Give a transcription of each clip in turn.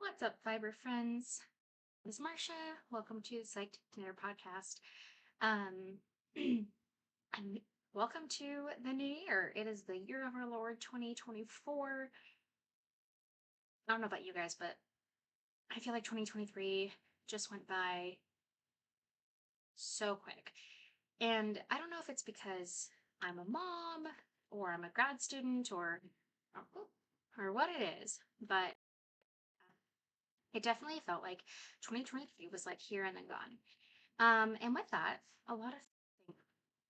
What's up, fiber friends? This is Marcia. Welcome to the Psyched Knitter podcast. Um, and welcome to the new year. It is the year of our Lord 2024. I don't know about you guys, but I feel like 2023 just went by so quick. And I don't know if it's because I'm a mom or I'm a grad student or what it is, but it definitely felt like 2023 was like here and then gone. And with that, a lot of things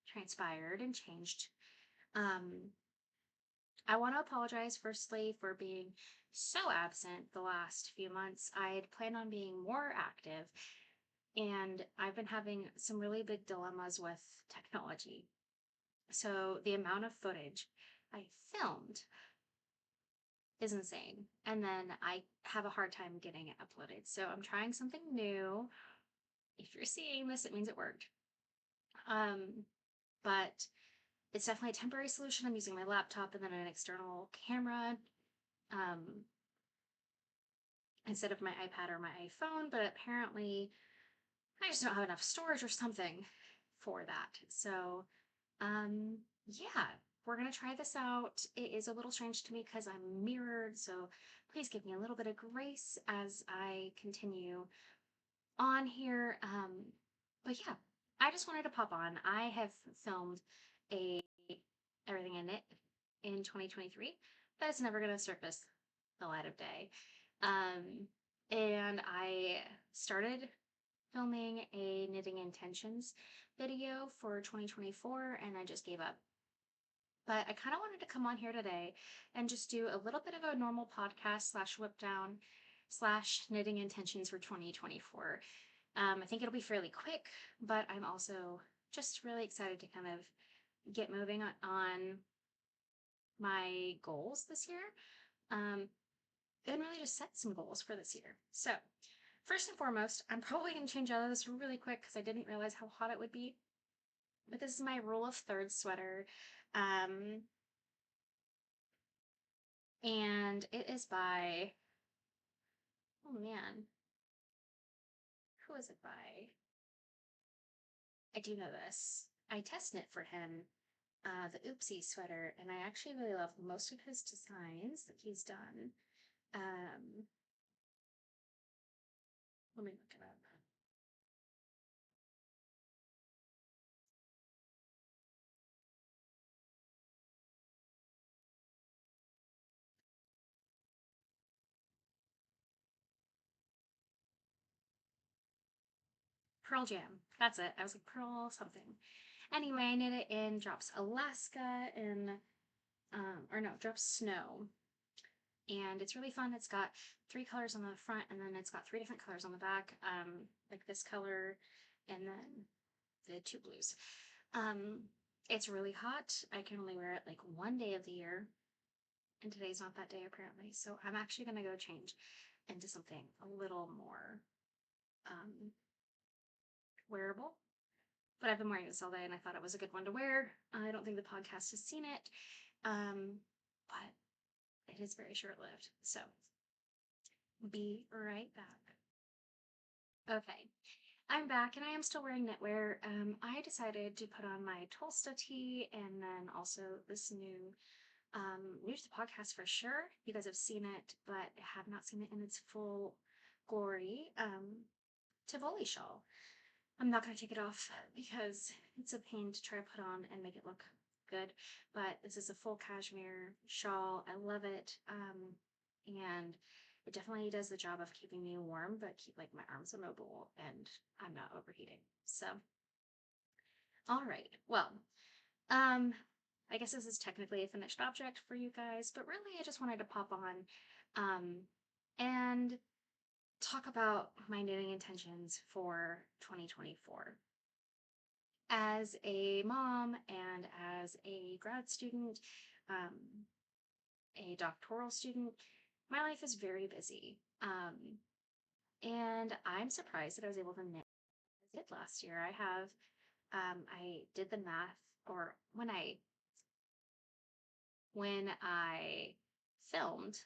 transpired and changed. Um, I want to apologize firstly for being so absent the last few months. I had planned on being more active, and I've been having some really big dilemmas with technology. So the amount of footage I filmed is insane, and then I have a hard time getting it uploaded. So I'm trying something new. If you're seeing this, it means it worked. But it's definitely a temporary solution. I'm using my laptop and then an external camera instead of my iPad or my iPhone, but apparently I just don't have enough storage or something for that. So, yeah, we're going to try this out. It is a little strange to me because I'm mirrored, so please give me a little bit of grace as I continue on here. But yeah, I just wanted to pop on. I have filmed a everything I knit in 2023 that is never going to surface the light of day. And I started filming a knitting intentions video for 2024 and I just gave up. But I kind of wanted to come on here today and just do a little bit of a normal podcast slash whip down slash knitting intentions for 2024. I think it'll be fairly quick, but I'm also just really excited to kind of get moving on my goals this year. And really just set some goals for this year. So, first and foremost, I'm probably going to change out of this really quick because I didn't realize how hot it would be. But this is my rule of thirds sweater. And it is by, oh man, who is it by? I do know this. I test knit for him, the Oopsie sweater, and I actually really love most of his designs that he's done. Let me look it up. Purl Jam. That's it. I was like, Purl something. Anyway, I knit it in Drops Alaska and, or no, Drops Snow. And it's really fun. It's got 3 colors on the front and then it's got 3 different colors on the back. Like this color and then the 2 blues. It's really hot. I can only wear it like one day of the year. And today's not that day apparently. So I'm actually going to go change into something a little more wearable. But I've been wearing this all day and I thought it was a good one to wear. I don't think the podcast has seen it, but it is very short-lived. So be right back. Okay, I'm back and I am still wearing knitwear. I decided to put on my Tolsta tee and then also this new to the podcast for sure. You guys have seen it, but have not seen it in its full glory. Tivoli shawl. I'm not going to take it off because it's a pain to try to put on and make it look good. But this is a full cashmere shawl. I love it. And it definitely does the job of keeping me warm, but keep like my arms immobile and I'm not overheating. So, all right. Well, I guess this is technically a finished object for you guys, but really I just wanted to pop on and talk about my knitting intentions for 2024. As a mom and as a grad student, a doctoral student, my life is very busy. And I'm surprised that I was able to knit as I did last year. I did the math, or when I filmed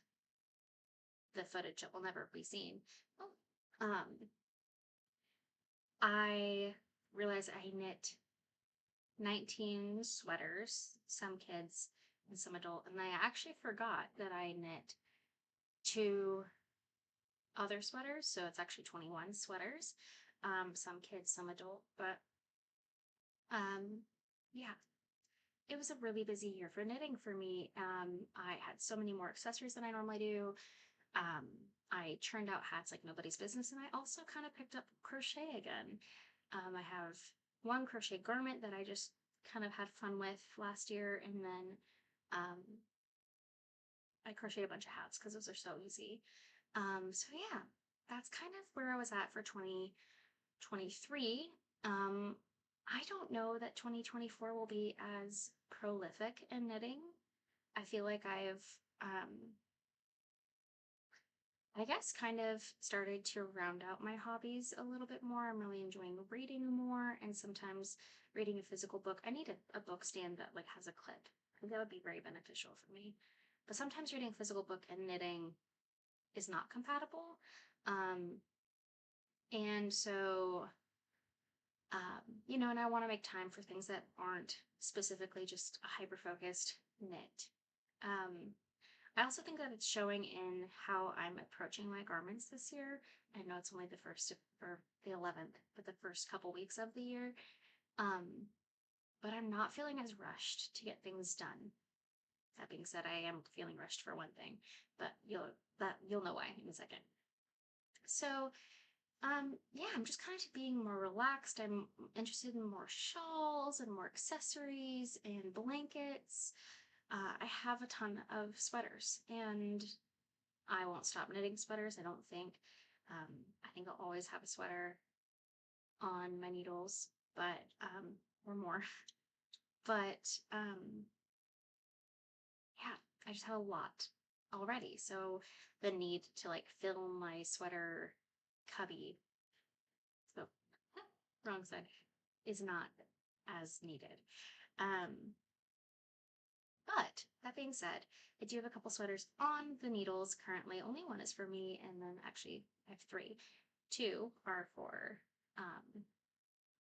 the footage that will never be seen. I realized I knit 19 sweaters, some kids and some adult, and I actually forgot that I knit 2 other sweaters, so it's actually 21 sweaters, some kids, some adult, but yeah, it was a really busy year for knitting for me. I had so many more accessories than I normally do. I churned out hats like nobody's business, and I also kind of picked up crochet again. I have one crochet garment that I just kind of had fun with last year, and then I crocheted a bunch of hats because those are so easy. So yeah, that's kind of where I was at for 2023. I don't know that 2024 will be as prolific in knitting. I feel like I've I guess kind of started to round out my hobbies a little bit more. I'm really enjoying reading more, and sometimes reading a physical book. I need a book stand that like has a clip. I think that would be very beneficial for me. But sometimes reading a physical book and knitting is not compatible. And so, and I want to make time for things that aren't specifically just a hyper-focused knit. I also think that it's showing in how I'm approaching my garments this year. I know it's only the first or the 11th, but the first couple weeks of the year. But I'm not feeling as rushed to get things done. That being said, I am feeling rushed for one thing, but you'll know why in a second. So, yeah, I'm just kind of being more relaxed. I'm interested in more shawls and more accessories and blankets. I have a ton of sweaters, and I won't stop knitting sweaters, I don't think. I think I'll always have a sweater on my needles, but, or more. But, yeah, I just have a lot already. So the need to like fill my sweater cubby, so wrong side, is not as needed. But that being said, I do have a couple sweaters on the needles currently. Only one is for me, and then actually I have 3. 2 are for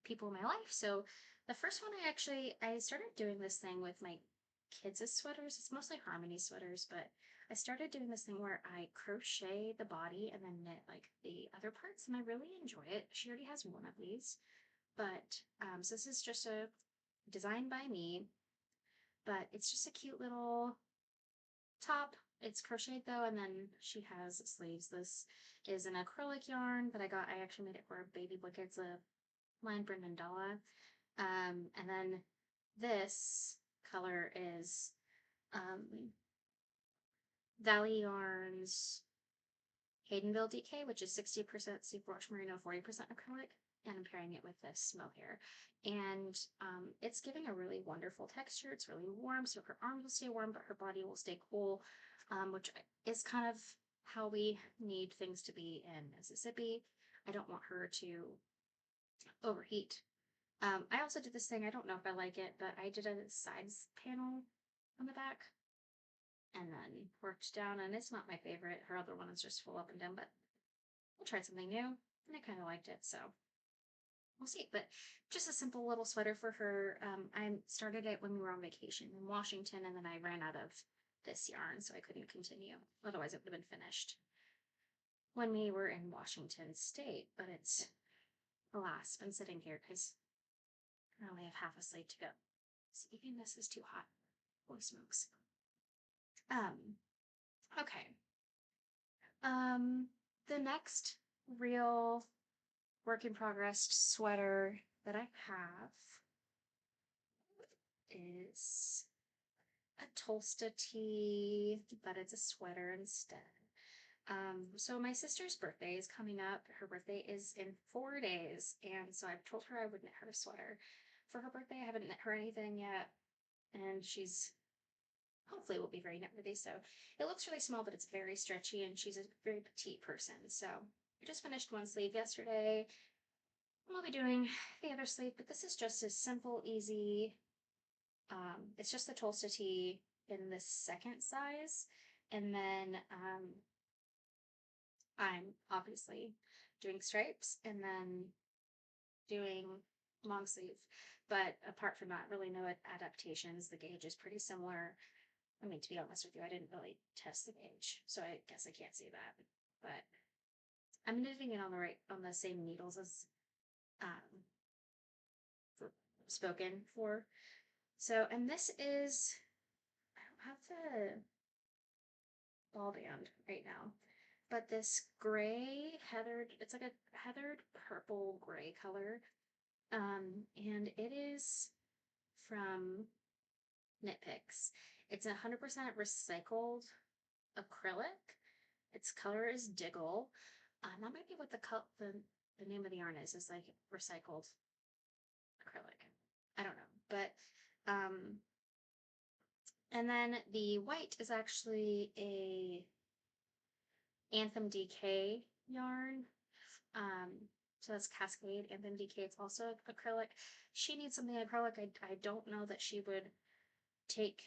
people in my life. So the first one I started doing this thing with my kids' sweaters. It's mostly Harmony sweaters, but I started doing this thing where I crochet the body and then knit like the other parts, and I really enjoy it. She already has one of these, but so this is just a design by me, but it's just a cute little top. It's crocheted though, and then she has sleeves. This is an acrylic yarn that I got. I actually made it for a baby book. It's a line Brand Mandala. And then this color is Valley Yarns Haydeville DK, which is 60% superwash merino, 40% acrylic, and I'm pairing it with this mohair. And it's giving a really wonderful texture. It's really warm, so her arms will stay warm, but her body will stay cool, which is kind of how we need things to be in Mississippi. I don't want her to overheat. I also did this thing, I don't know if I like it, but I did a sides panel on the back and then worked down, and it's not my favorite. Her other one is just full up and down, but we'll try something new, and I kind of liked it, so we'll see. But just a simple little sweater for her. I started it when we were on vacation in Washington, and then I ran out of this yarn, so I couldn't continue. Otherwise, it would have been finished when we were in Washington State, but it's, alas, been sitting here because I only have half a slate to go. So even this is too hot. Holy smokes. Okay. The next real work in progress sweater that I have is a Tolsta tee, but it's a sweater instead. So my sister's birthday is coming up. Her birthday is in 4 days, and so I've told her I would knit her a sweater for her birthday. I haven't knit her anything yet, and she's hopefully will be very knit worthy. So it looks really small, but it's very stretchy, and she's a very petite person. So I just finished one sleeve yesterday. We'll be doing the other sleeve, but this is just a simple, easy. It's just the Tolsta tee in the second size, and then I'm obviously doing stripes and then doing long sleeve. But apart from that, really no adaptations. The gauge is pretty similar. I mean, to be honest with you, I didn't really test the gauge, so I guess I can't say that. But I'm knitting it on the same needles as um, spoken for. So, and this is, I don't have the ball band right now, but this gray heathered, it's like a heathered purple gray color. And it is from Knitpicks. It's 100% recycled acrylic. Its color is Diggle. That might be what the name of the yarn is. It's like recycled acrylic. I don't know, but and then the white is actually a Anthem DK yarn. So that's Cascade Anthem DK. It's also acrylic. She needs something acrylic. I don't know that she would take.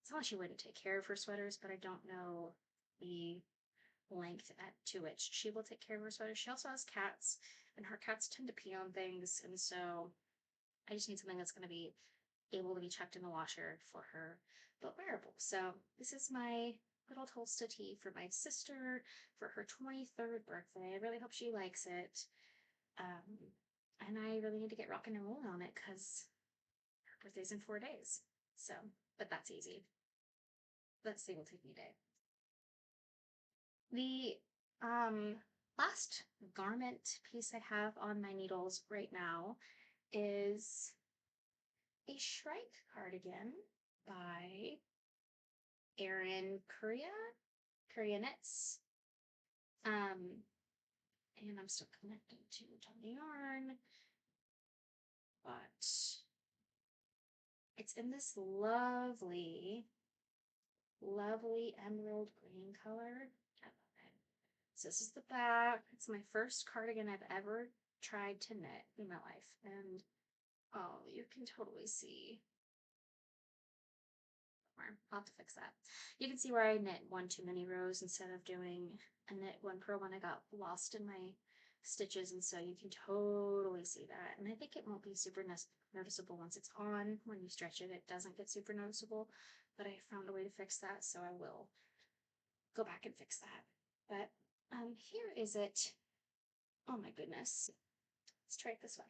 It's not like she wouldn't take care of her sweaters, but I don't know the length to which she will take care of her sweaters. She also has cats, and her cats tend to pee on things, and so I just need something that's going to be able to be chucked in the washer for her, but wearable. So this is my little Tolsta tee for my sister for her 23rd birthday. I really hope she likes it. And I really need to get rocking and rolling on it because her birthday's in 4 days. So, but that's easy. That single take me day. The last garment piece I have on my needles right now is a Shrike cardigan by Erin Kuria Knits. And I'm still connected to Toni yarn, but it's in this lovely, lovely emerald green color. I love it. So this is the back. It's my first cardigan I've ever tried to knit in my life, and oh, you can totally see. I'll have to fix that. You can see where I knit one too many rows instead of doing a knit one purl when I got lost in my stitches, and so you can totally see that. And I think it won't be super noticeable once it's on. When you stretch it, it doesn't get super noticeable, but I found a way to fix that, so I will go back and fix that. But here is it. Oh my goodness. Let's try it this way.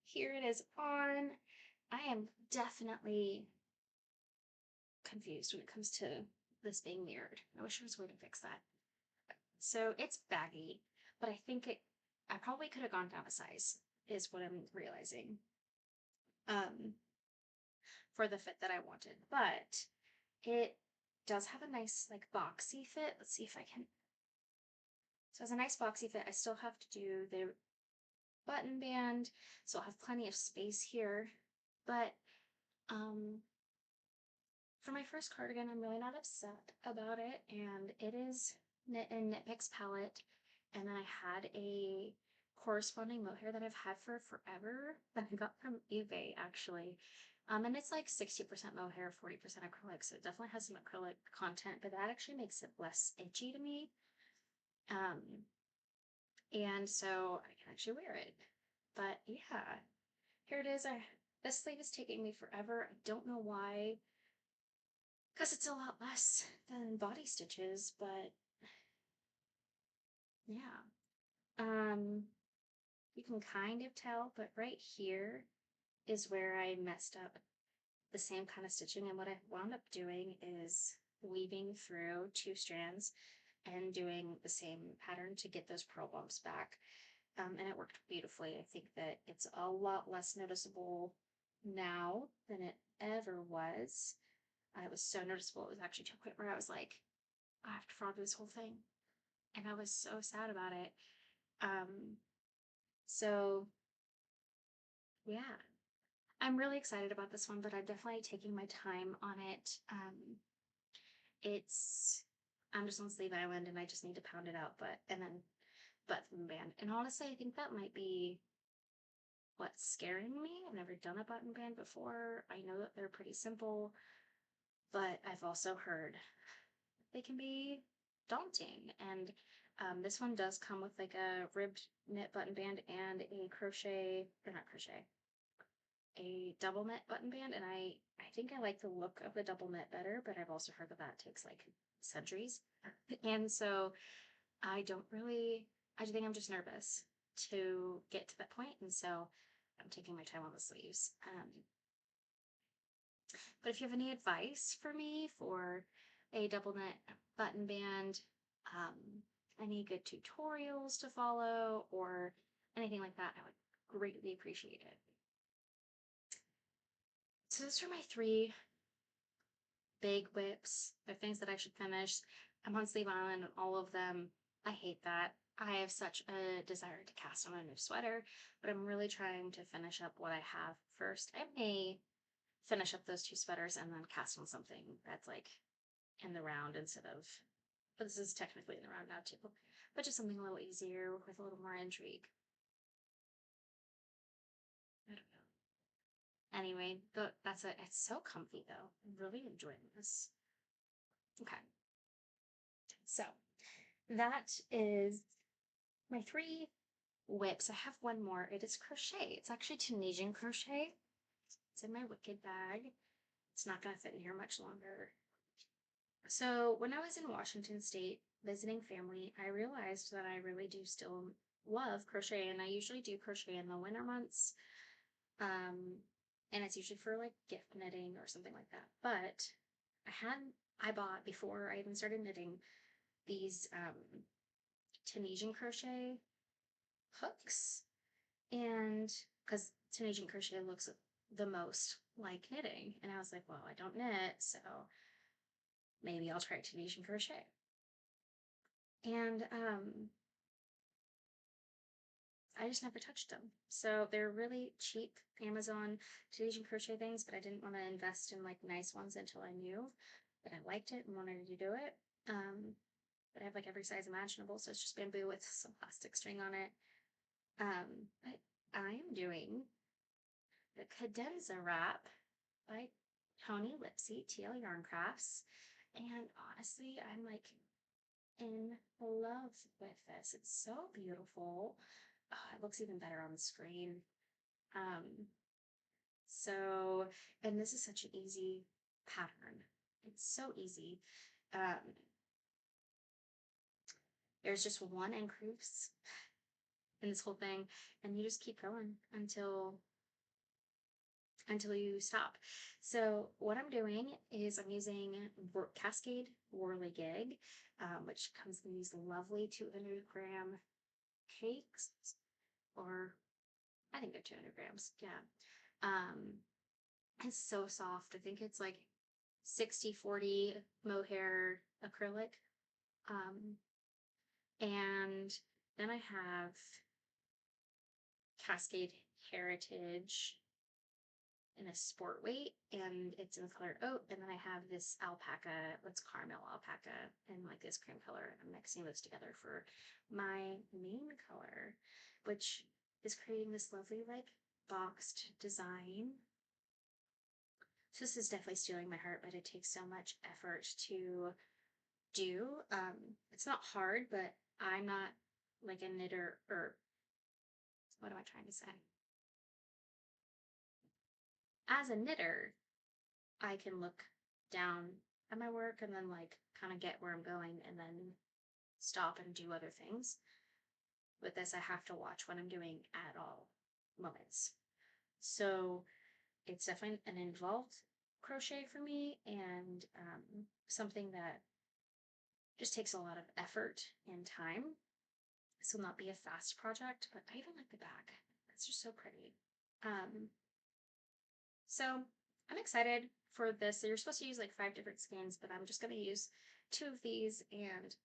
Here it is on. I am definitely confused when it comes to this being mirrored. I wish there was a way to fix that. So it's baggy, but I think I probably could have gone down a size, is what I'm realizing, for the fit that I wanted. But it does have a nice, like, boxy fit. Let's see if I can. So it has a nice boxy fit. I still have to do the button band, so I'll have plenty of space here. But for my first cardigan, I'm really not upset about it, and it is knit in knitpicks palette, and then I had a corresponding mohair that I've had for forever that I got from eBay, actually. And it's like 60% mohair, 40% acrylic, so it definitely has some acrylic content, but that actually makes it less itchy to me. And so I can actually wear it. But yeah, here it is. This sleeve is taking me forever. I don't know why, because it's a lot less than body stitches, but yeah. You can kind of tell, but right here is where I messed up the same kind of stitching, and what I wound up doing is weaving through 2 strands and doing the same pattern to get those purl bumps back. And it worked beautifully. I think that it's a lot less noticeable now than it ever was. It was so noticeable. It was actually to a point where I was like, I have to frog this whole thing. And I was so sad about it. So yeah, I'm really excited about this one, but I'm definitely taking my time on it. I'm just on Sleeve Island and I just need to pound it out, and then button band. And honestly, I think that might be what's scaring me. I've never done a button band before. I know that they're pretty simple, but I've also heard they can be daunting. And this one does come with like a ribbed knit button band and a crochet, or not crochet, a double knit button band. And I think I like the look of the double knit better, but I've also heard that that takes like centuries. And so I don't really, I think I'm just nervous to get to that point. And so I'm taking my time on the sleeves. But if you have any advice for me for a double knit button band, any good tutorials to follow, or anything like that, I would greatly appreciate it. So those are my 3 big whips. They're things that I should finish. I'm on Sleeve Island and all of them. I hate that. I have such a desire to cast on a new sweater, but I'm really trying to finish up what I have first. I may finish up those 2 sweaters and then cast on something that's like in the round instead of, but this is technically in the round now too, but just something a little easier with a little more intrigue. I don't know. Anyway, that's it. It's so comfy though. I'm really enjoying this. Okay. So that is my 3 whips. I have one more. It is crochet. It's actually Tunisian crochet. It's in my Wicked bag. It's not going to fit in here much longer. So when I was in Washington State visiting family, I realized that I really do still love crochet, and I usually do crochet in the winter months. And it's usually for like gift knitting or something like that. But I bought, before I even started knitting, these Tunisian crochet hooks, and because Tunisian crochet looks the most like knitting, and I was like, well, I don't knit, so maybe I'll try Tunisian crochet. And I just never touched them. So they're really cheap Amazon Tunisian crochet things, but I didn't want to invest in like nice ones until I knew that I liked it and wanted to do it. But I have like every size imaginable, so it's just bamboo with some plastic string on it. But I am doing the Cadenza wrap by Toni Lipsey, TL Yarn Crafts. And honestly, I'm like in love with this. It's so beautiful. Oh, it looks even better on the screen. So, and this is such an easy pattern. It's so easy. There's just one increase in this whole thing, and you just keep going until you stop. So what I'm doing is I'm using Cascade Whirligig, which comes in these lovely 200-gram cakes, or I think they're 200 grams. Yeah. It's so soft. I think it's like 60-40 mohair acrylic. And then I have Cascade Heritage in a sport weight, and it's in the color oat. And then I have this alpaca, it's Karmill alpaca, in like this cream color. I'm mixing those together for my main color, which is creating this lovely like boxed design. So this is definitely stealing my heart, but it takes so much effort to do. It's not hard, but I'm not like a knitter, or what am I trying to say? As a knitter, I can look down at my work and then like kind of get where I'm going and then stop and do other things. With this, I have to watch what I'm doing at all moments. So it's definitely an involved crochet for me, and something that just takes a lot of effort and time. This will not be a fast project, but I even like the back. It's just so pretty. So I'm excited for this. So you're supposed to use like 5 different skeins, but I'm just going to use 2 of these and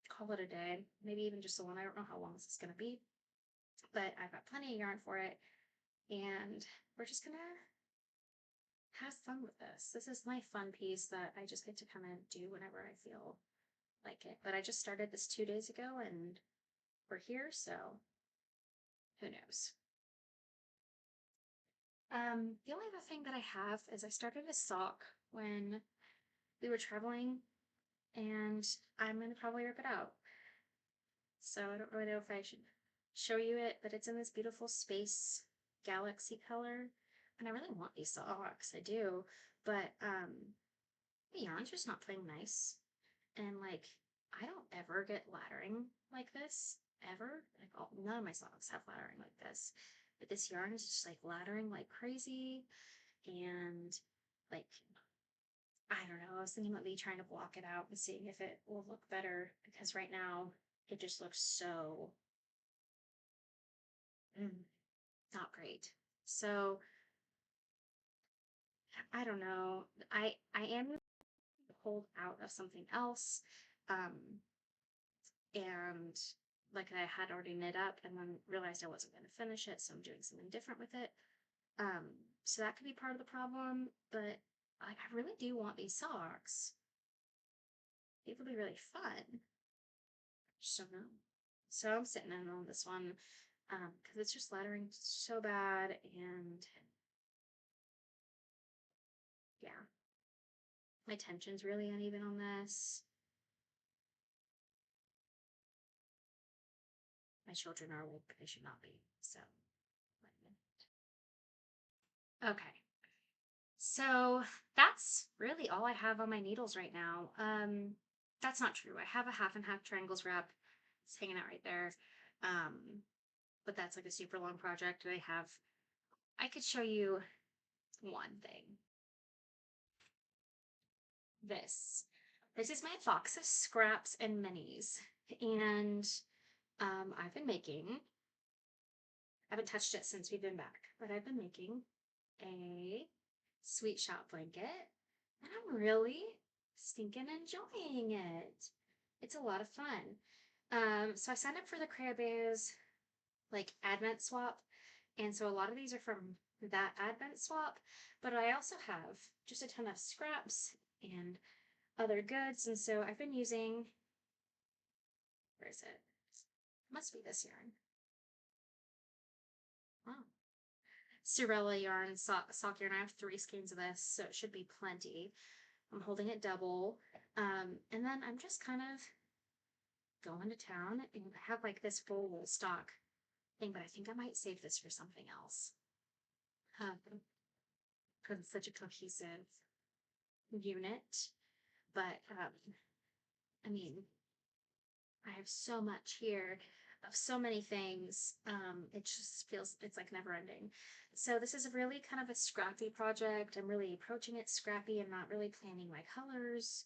call it a day. Maybe even just the one. I don't know how long this is going to be, but I've got plenty of yarn for it, and we're just going to have fun with this. This is my fun piece that I just get to kind of do whenever I feel like it. But I just started this 2 days ago, and we're here, so who knows? The only other thing that I have is I started a sock when we were traveling and I'm going to probably rip it out. So I don't really know if I should show you it, but it's in this beautiful space galaxy color. And I really want these socks, I do, but the yarn's just not playing nice. And like, I don't ever get laddering like this, ever. Like, none of my socks have laddering like this. But this yarn is just like laddering like crazy. And like, I don't know, I was thinking about me trying to block it out and seeing if it will look better, because right now it just looks so not great. So I don't know. I am gonna hold out of something else. And like I had already knit up and then realized I wasn't going to finish it, so I'm doing something different with it. So that could be part of the problem, but like I really do want these socks. It would be really fun. Just don't know. So I'm sitting in on this one because it's just laddering so bad, and yeah, my tension's really uneven on this. My children are awake, but they should not be. So, okay. So that's really all I have on my needles right now. That's not true. I have a half and half triangles wrap. It's hanging out right there. But that's like a super long project. And I could show you one thing. This is my box of scraps and minis. And I've been making, I haven't touched it since we've been back, but I've been making a sweet shop blanket, and I'm really stinking enjoying it. It's a lot of fun. So I signed up for the Craybears like Advent swap, and so a lot of these are from that Advent swap, but I also have just a ton of scraps and other goods, and so I've been using, where is it? Must be this yarn. Oh. Valley Yarns sock yarn. I have 3 skeins of this, so it should be plenty. I'm holding it double. And then I'm just kind of going to town, and I have like this full wool stock thing, but I think I might save this for something else. Because it's such a cohesive unit. But I mean, I have so much here of so many things. It just feels, it's like never ending. So this is really kind of a scrappy project. I'm really approaching it scrappy and not really planning my colors.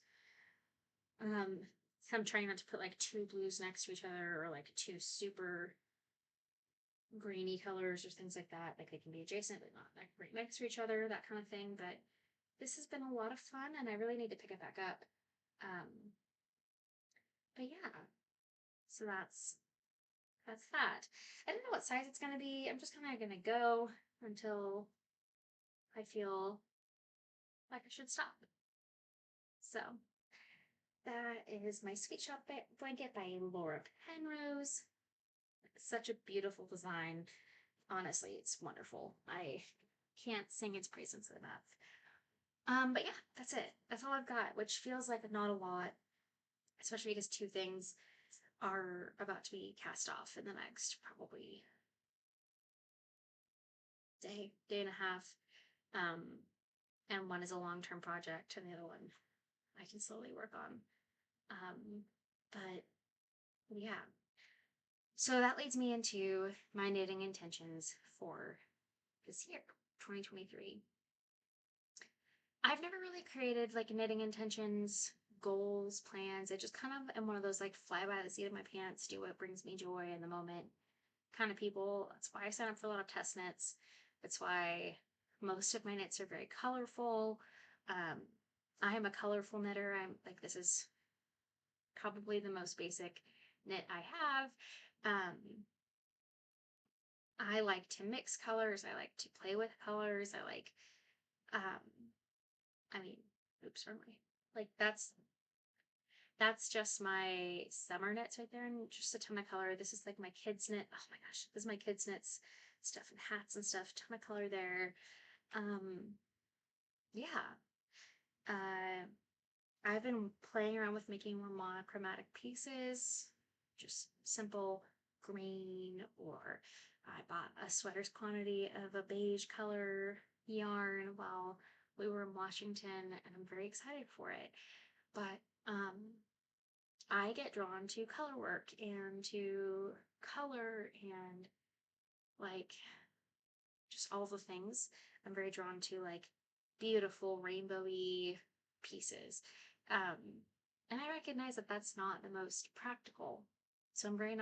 So I'm trying not to put like 2 blues next to each other, or like 2 super greeny colors or things like that. Like they can be adjacent but not like right next to each other, that kind of thing. But this has been a lot of fun, and I really need to pick it back up. But yeah, so that's that. I don't know what size it's gonna be. I'm just kind of gonna go until I feel like I should stop. So that is my Sweet Shop blanket by Laura Penrose. Such a beautiful design. Honestly, it's wonderful. I can't sing its praises enough. But yeah, that's it. That's all I've got, which feels like not a lot, especially because 2 things are about to be cast off in the next probably day and a half. And one is a long-term project, and the other one I can slowly work on. But yeah. So that leads me into my knitting intentions for this year, 2023. I've never really created like knitting intentions, goals, plans. I just kind of am one of those like fly by the seat of my pants, do what brings me joy in the moment kind of people. That's why I sign up for a lot of test knits. That's why most of my knits are very colorful. I am a colorful knitter. I'm like, this is probably the most basic knit I have. I like to mix colors. I like to play with colors. I like, I mean, oops, wrong way. Like that's just my summer knits right there, and just a ton of color. This is like my kids knit. Oh my gosh, this is my kids knits stuff and hats and stuff. Ton of color there. Yeah. I've been playing around with making more monochromatic pieces, just simple green, or I bought a sweater's quantity of a beige color yarn while we were in Washington, and I'm very excited for it. But I get drawn to color work and to color and like just all the things. I'm very drawn to like beautiful rainbowy pieces. And I recognize that that's not the most practical. So I'm very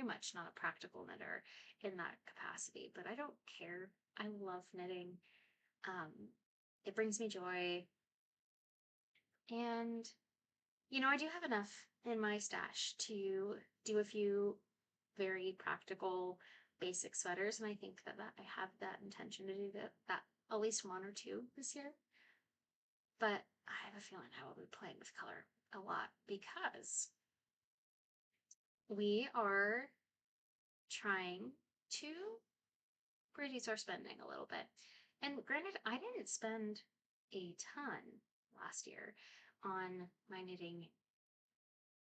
much not a practical knitter in that capacity, but I don't care. I love knitting. Um, it brings me joy. And, you know, I do have enough in my stash to do a few very practical basic sweaters. And I think that I have that intention to do that at least one or two this year. But I have a feeling I will be playing with color a lot because we are trying to reduce our spending a little bit. And granted, I didn't spend a ton last year on my knitting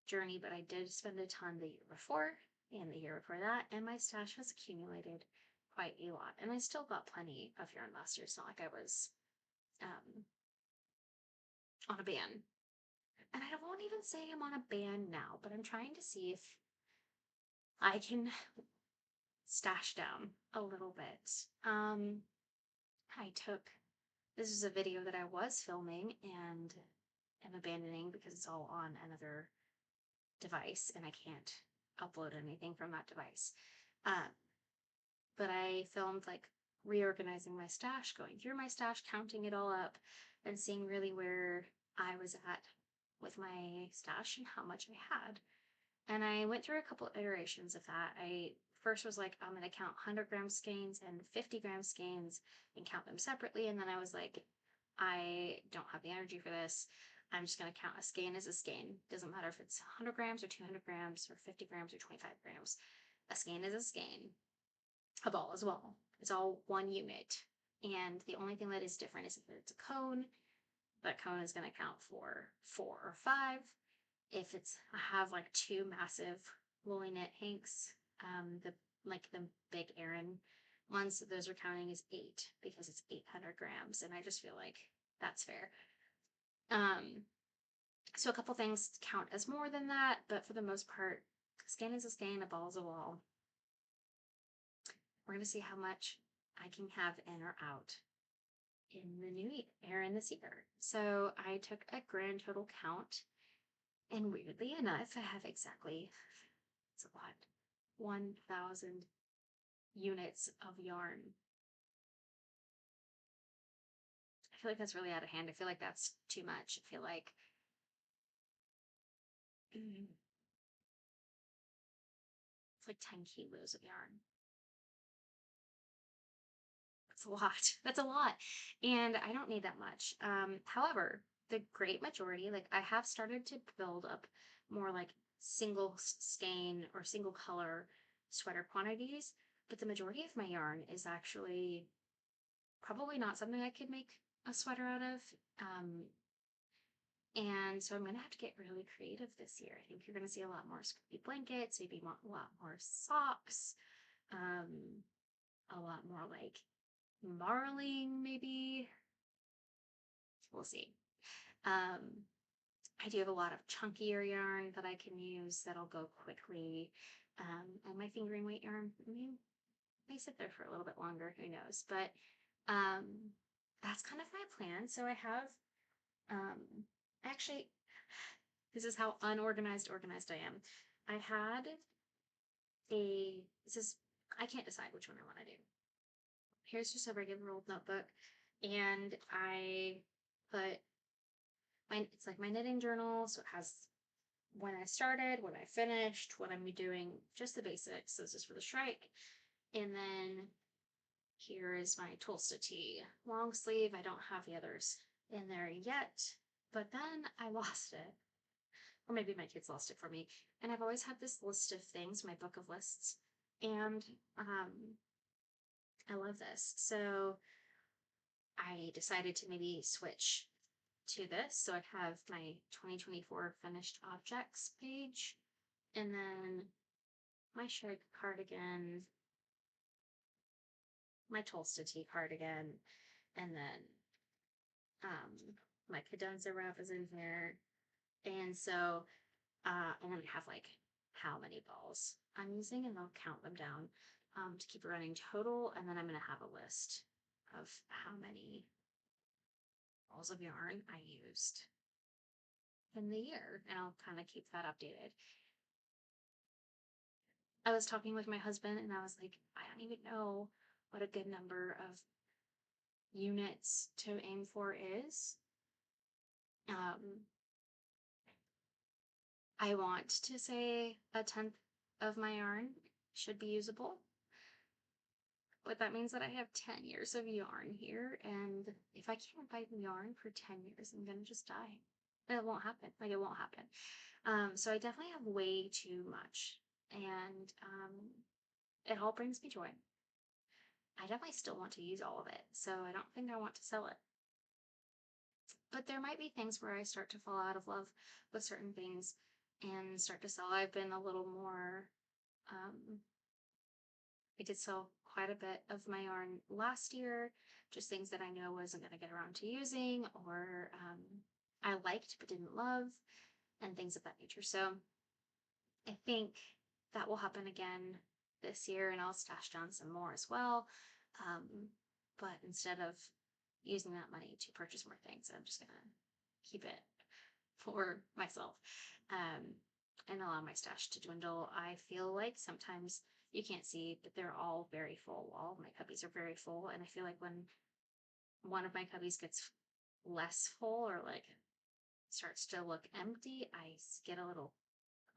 journey, but I did spend a ton the year before and the year before that, and my stash has accumulated quite a lot. And I still got plenty of yarn last year. It's not like I was on a ban. And I won't even say I'm on a ban now, but I'm trying to see if I can stash down a little bit. This is a video that I was filming and am abandoning because it's all on another device and I can't upload anything from that device. But I filmed like reorganizing my stash, going through my stash, counting it all up, and seeing really where I was at with my stash and how much I had. And I went through a couple iterations of that. I first was like, I'm going to count 100-gram skeins and 50-gram skeins and count them separately. And then I was like, I don't have the energy for this. I'm just going to count a skein as a skein. Doesn't matter if it's 100 grams or 200 grams or 50 grams or 25 grams. A skein is a skein. A ball as well. It's all one unit. And the only thing that is different is if it's a cone, that cone is going to count for 4 or 5. If it's, I have like 2 massive woolly knit hanks, the big Erin ones, those are counting as 8 because it's 800 grams. And I just feel like that's fair. So a couple things count as more than that, but for the most part, a skein is a skein, a ball is a ball. We're going to see how much I can have in or out in the new year, in this year. So I took a grand total count, and weirdly enough, I have exactly, it's a lot, 1,000 units of yarn. I feel like that's really out of hand. I feel like that's too much. I feel like it's like 10 kilos of yarn. That's a lot. That's a lot. And I don't need that much. However, the great majority, like I have started to build up more like single skein or single color sweater quantities, but the majority of my yarn is actually probably not something I could make a sweater out of. And so I'm going to have to get really creative this year. I think you're going to see a lot more scruffy blankets, maybe a lot more socks, a lot more like marling, maybe. We'll see. I do have a lot of chunkier yarn that I can use that'll go quickly. And my fingering weight yarn, I mean, may sit there for a little bit longer, who knows. But that's kind of my plan. So I have, actually, this is how unorganized organized I am. I had I can't decide which one I want to do. Here's just a regular old notebook, and I put it's like my knitting journal, so it has when I started, when I finished, what I'm doing, just the basics. This is for the Shrike. And then here is my Tolsta tee. Long sleeve, I don't have the others in there yet, but then I lost it. Or maybe my kids lost it for me. And I've always had this list of things, my book of lists. And I love this. So I decided to maybe switch to this. So I have my 2024 finished objects page, and then my Shrike cardigan, my Tolsta tea cardigan, and then my Cadenza wrap is in here. And so I'm gonna have like how many balls I'm using, and I'll count them down to keep a running total, and then I'm gonna have a list of how many balls of yarn I used in the year, and I'll kind of keep that updated. I was talking with my husband, and I was like, I don't even know what a good number of units to aim for is. I want to say 1/10 of my yarn should be usable, but that means that I have 10 years of yarn here, and if I can't buy yarn for 10 years, I'm gonna just die. It won't happen. Like, it won't happen. So I definitely have way too much, and it all brings me joy. I definitely still want to use all of it, so I don't think I want to sell it. But there might be things where I start to fall out of love with certain things and start to sell. I've been a little more, I did sell quite a bit of my yarn last year, just things that I knew I wasn't going to get around to using, or I liked but didn't love, and things of that nature. So I think that will happen again this year, and I'll stash down some more as well. But instead of using that money to purchase more things, I'm just gonna keep it for myself and allow my stash to dwindle. I feel like sometimes you can't see, but they're all very full. All of my cubbies are very full, and I feel like when one of my cubbies gets less full or like starts to look empty, I get a little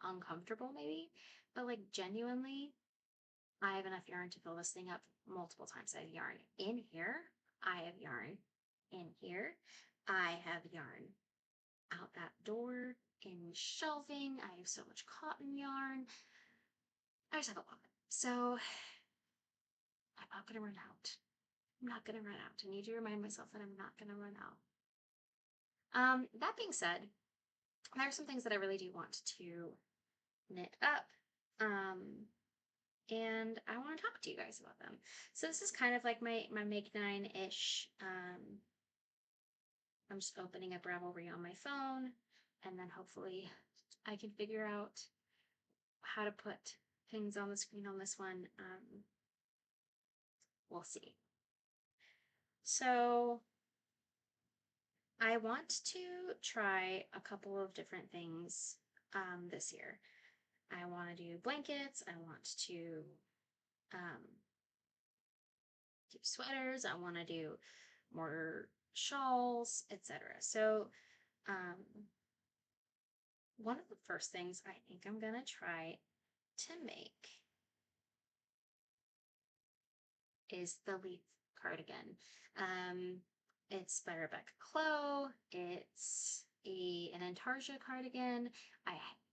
uncomfortable maybe. But like genuinely, I have enough yarn to fill this thing up multiple times. I have yarn in here. I have yarn in here. I have yarn out that door, in shelving. I have so much cotton yarn. I just have a lot. So I'm not going to run out. I'm not going to run out. I need to remind myself that I'm not going to run out. That being said, there are some things that I really do want to knit up. And I want to talk to you guys about them. So this is kind of like my Make 9-ish. I'm just opening up Ravelry on my phone, and then hopefully I can figure out how to put things on the screen on this one. We'll see. So I want to try a couple of different things this year. I want to do blankets. I want to do sweaters. I want to do more shawls, etc. So one of the first things I think I'm gonna try to make is the leaf cardigan. It's by Rebecca Clow. It's an intarsia cardigan.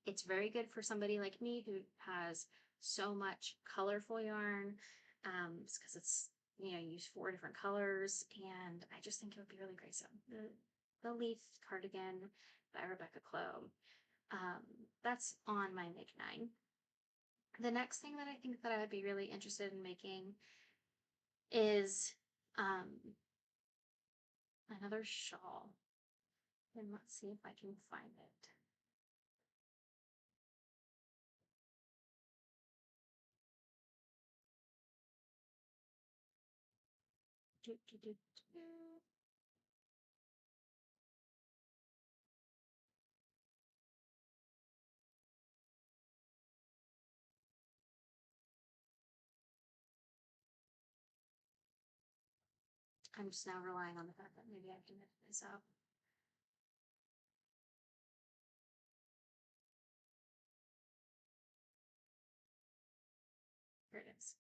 It's very good for somebody like me who has so much colorful yarn, because it's, you use 4 different colors, and I just think it would be really great. So the leaf cardigan by Rebecca Clow. That's on my Make 9. The next thing that I think that I would be really interested in making is another shawl. And let's see if I can find it. Do, do, do, do. I'm just now relying on the fact that maybe I can edit this out. Here it is.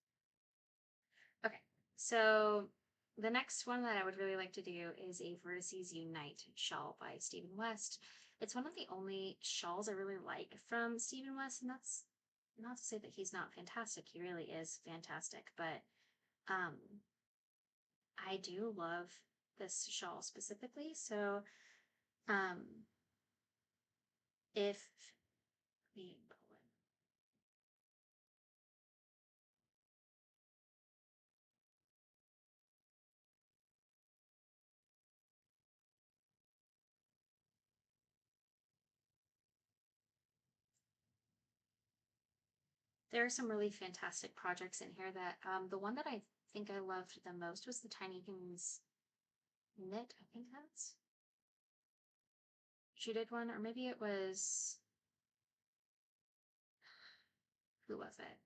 Okay, so the next one that I would really like to do is a Vertices Unite shawl by Stephen West. It's one of the only shawls I really like from Stephen West, and that's not to say that he's not fantastic. He really is fantastic, but I do love this shawl specifically. So If me pull it. There are some really fantastic projects in here that the one that I think I loved the most was the Tiny Kings knit. I think that's she did one, or maybe it was who was it?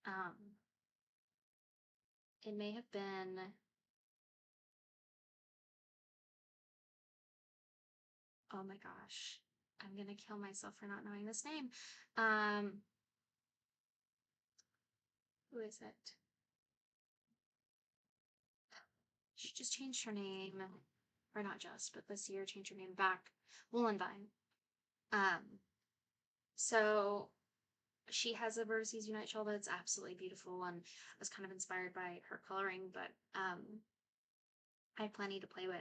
Um, it may have been oh my gosh, I'm gonna kill myself for not knowing this name. Um, who is it? She just changed her name, or not just, but this year changed her name back. Woolenvine. Um, so she has a Vertices Unite shawl that's absolutely beautiful, and I was kind of inspired by her coloring, but I have plenty to play with,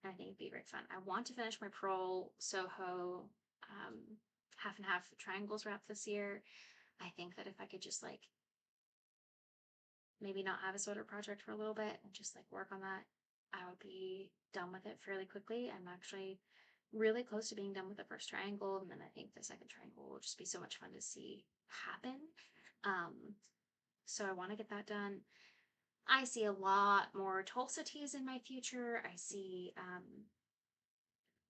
and I think it'd be great fun. I want to finish my Purl Soho half and half triangles wrap this year. I think that if I could just like maybe not have a sweater project for a little bit and just like work on that, I would be done with it fairly quickly. I'm actually really close to being done with the first triangle, and then I think the second triangle will just be so much fun to see happen. Um, so I want to get that done. I see a lot more Tolsta tees in my future. I see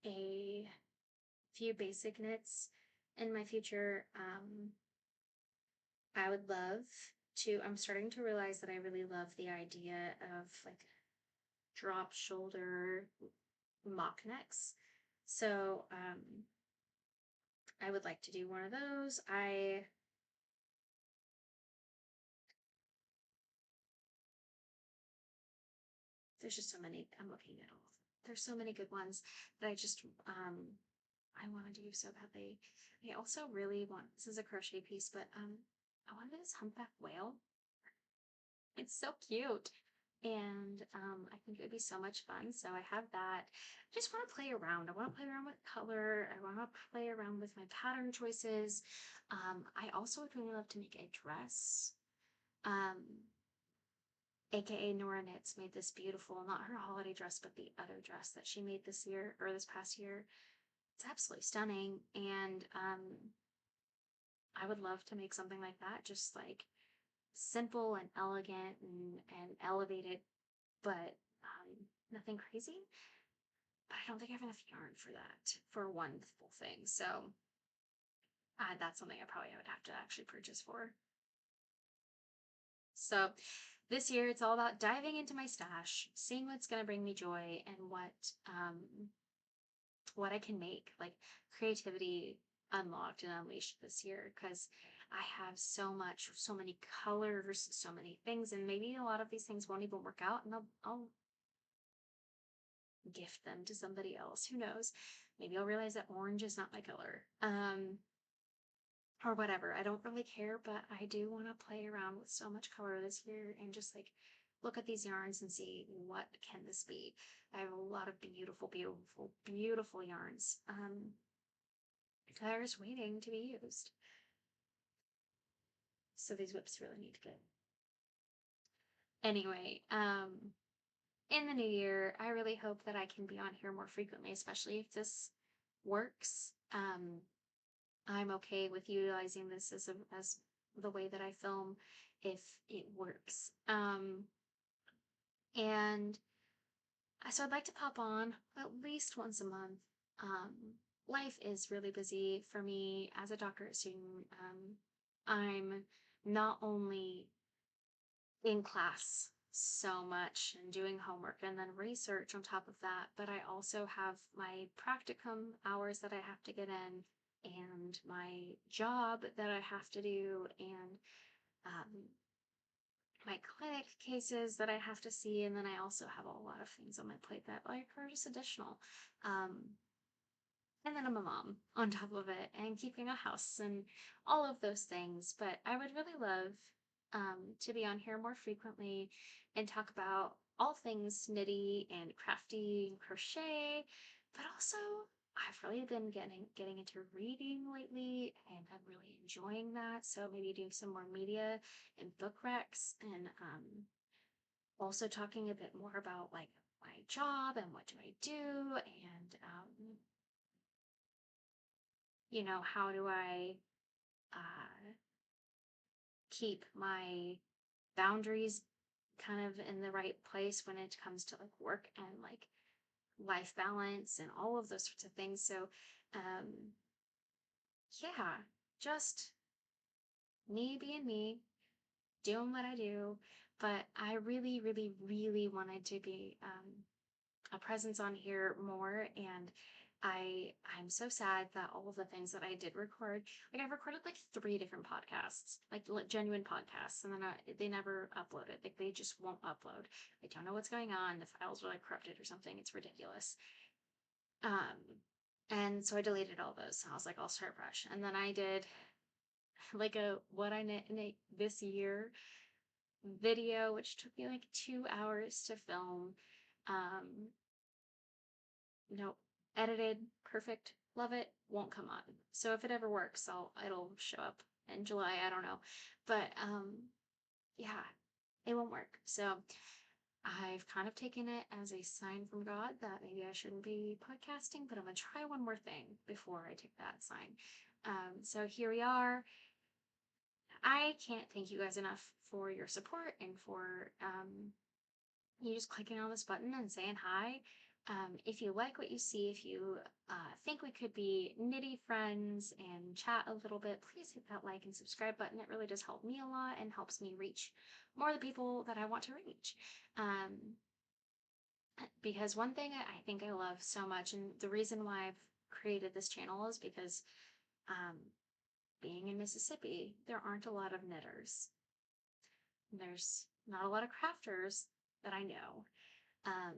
a few basic knits in my future. I would love to, I'm starting to realize that I really love the idea of like drop shoulder mock necks. So I would like to do one of those. There's just so many. I'm looking at all of them. There's so many good ones that I want to do so badly. I also really want, this is a crochet piece, but I wanted this humpback whale. It's so cute. And I think it would be so much fun. So I have that. I just want to play around. I want to play around with color. I want to play around with my pattern choices. I also would really love to make a dress. AKA Nora Knits made this beautiful, not her holiday dress, but the other dress that she made this year or this past year. It's absolutely stunning. And I would love to make something like that, just like simple and elegant and elevated, but nothing crazy. But I don't think I have enough yarn for that for one full thing. So that's something I probably would have to actually purchase for. So this year it's all about diving into my stash, seeing what's going to bring me joy and what I can make, like creativity unlocked and unleashed this year, because I have so many colors, so many things, and maybe a lot of these things won't even work out, and I'll gift them to somebody else. Who knows? Maybe I'll realize that orange is not my color. Or whatever. I don't really care, but I do want to play around with so much color this year and just like look at these yarns and see what can this be. I have a lot of beautiful yarns that are just waiting to be used. So these whips really need to go. Anyway, in the new year, I really hope that I can be on here more frequently, especially if this works. I'm okay with utilizing this as the way that I film if it works. And so I'd like to pop on at least once a month. Life is really busy for me as a doctorate student. I'm not only in class so much and doing homework and then research on top of that, but I also have my practicum hours that I have to get in and my job that I have to do and um, my clinic cases that I have to see, and then I also have a lot of things on my plate that like are just additional. And then I'm a mom on top of it and keeping a house and all of those things. But I would really love to be on here more frequently and talk about all things knitty and crafty and crochet. but also I've really been getting into reading lately, and I'm really enjoying that. So maybe doing some more media and book recs, and also talking a bit more about like my job and what do I do, and how do I uh, keep my boundaries kind of in the right place when it comes to like work and like life balance and all of those sorts of things. So, um, yeah, just me being me, doing what I do. But I really, really, really wanted to be a presence on here more, and I'm so sad that all of the things that I did record, like I've recorded like 3 different podcasts, like genuine podcasts, and then they never uploaded. Like they just won't upload. I don't know what's going on. The files were like corrupted or something. It's ridiculous. And so I deleted all those. I was like, I'll start fresh. And then I did like a what I knit this year video, which took me like 2 hours to film. Um, Nope. Edited, perfect, love it, won't come on. So if it ever works, it'll show up in July, I don't know. But yeah, it won't work. So I've kind of taken it as a sign from God that maybe I shouldn't be podcasting, but I'm gonna try one more thing before I take that sign. So here we are. I can't thank you guys enough for your support and for you just clicking on this button and saying hi. If you like what you see, if you think we could be knitty friends and chat a little bit, please hit that like and subscribe button. It really does help me a lot and helps me reach more of the people that I want to reach. Because one thing I think I love so much, and the reason why I've created this channel is because um, being in Mississippi, there aren't a lot of knitters. There's not a lot of crafters that I know. Um,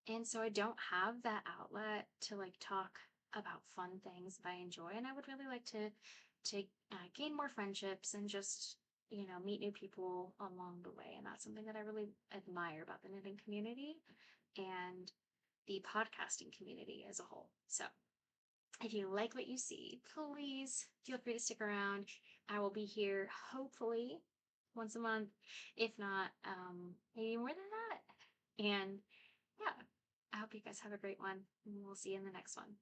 and so I don't have that outlet to like talk about fun things that I enjoy, and I would really like to gain more friendships and just meet new people along the way. And that's something that I really admire about the knitting community and the podcasting community as a whole. So if you like what you see, please feel free to stick around. I will be here hopefully once a month, if not maybe more than that. And yeah, I hope you guys have a great one, and we'll see you in the next one.